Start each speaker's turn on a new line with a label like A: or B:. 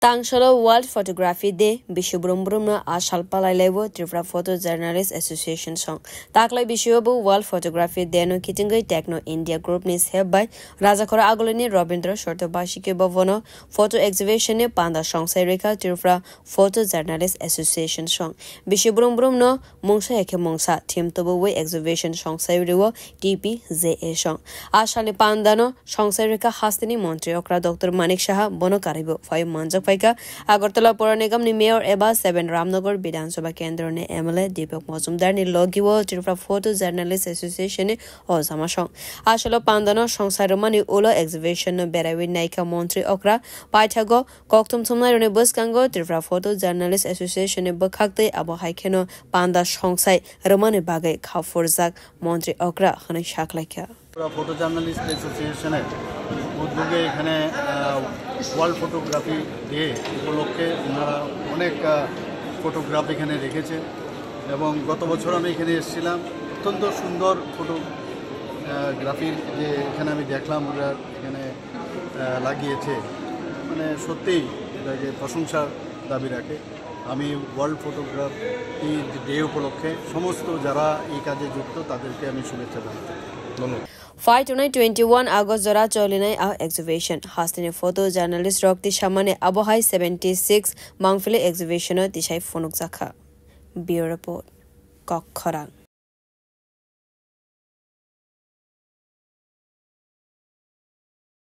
A: Tangshala World Photography Day Bishubrum Ashal Palailevo Trifra Photo Journalist Association song. Taklai Bishubu World Photography Day no Kitingai Techno India Group nis held by Rajakora Agolini Robindra Shortabashiki Bavono Photo Exhibition ne Panda Song Serika Trifra Photo Journalist Association song. Bishubrum no Mungsa Eke Mungsa Tim Tobu Exhibition song Seriwo TPZA song. Ashali Pandano Song Serika Hastini Montreokra Dr. Manik Shaha Bono Karibo 5 months Agartala Pura Nigam ni Mayor Eba 7 Ramnagar Bidansabha Kendra ne MLA Deepak Mazumdar ni Logiwo Trifra Photo Journalist Association ne Ozama Song. Ashalo Pandano Song Sarumani Ulo Exhibition no Berawi Naika Montri Okra Paitago Koktum Tumna ne Buskango Trifra Photo Journalist Association ne Bakakte Abo Haikeno Panda Song Sai Romani Bagay Khafurzak Montri Okra Khane Shaklaka
B: Photo Journalist Association উদ্যোগে এখানে world photography day উপলক্ষে ওনারা অনেক photograph এখানে রেখেছে এবং গত বছর আমি এখানে এসেছিলাম অত্যন্ত সুন্দর ফটোগ্রাফির যে এখানে আমি দেখলাম ওরা এখানে লাগিয়েছে মানে সত্যিই এটাকে প্রশংসার দাবি রাখে আমি ওয়ার্ল্ড ফটোগ্রাফি ডে উপলক্ষে সমস্ত যারা এই কাজে যুক্ত তাদেরকে আমি শুভেচ্ছা জানাই ধন্যবাদ
A: 5-21 August Zora Cholinai exhibition hastine photo journalist Rokti Shamane Abohai 76 Mangfile exhibition Tishai Funuk Zakha Bureau Report Kokkhorang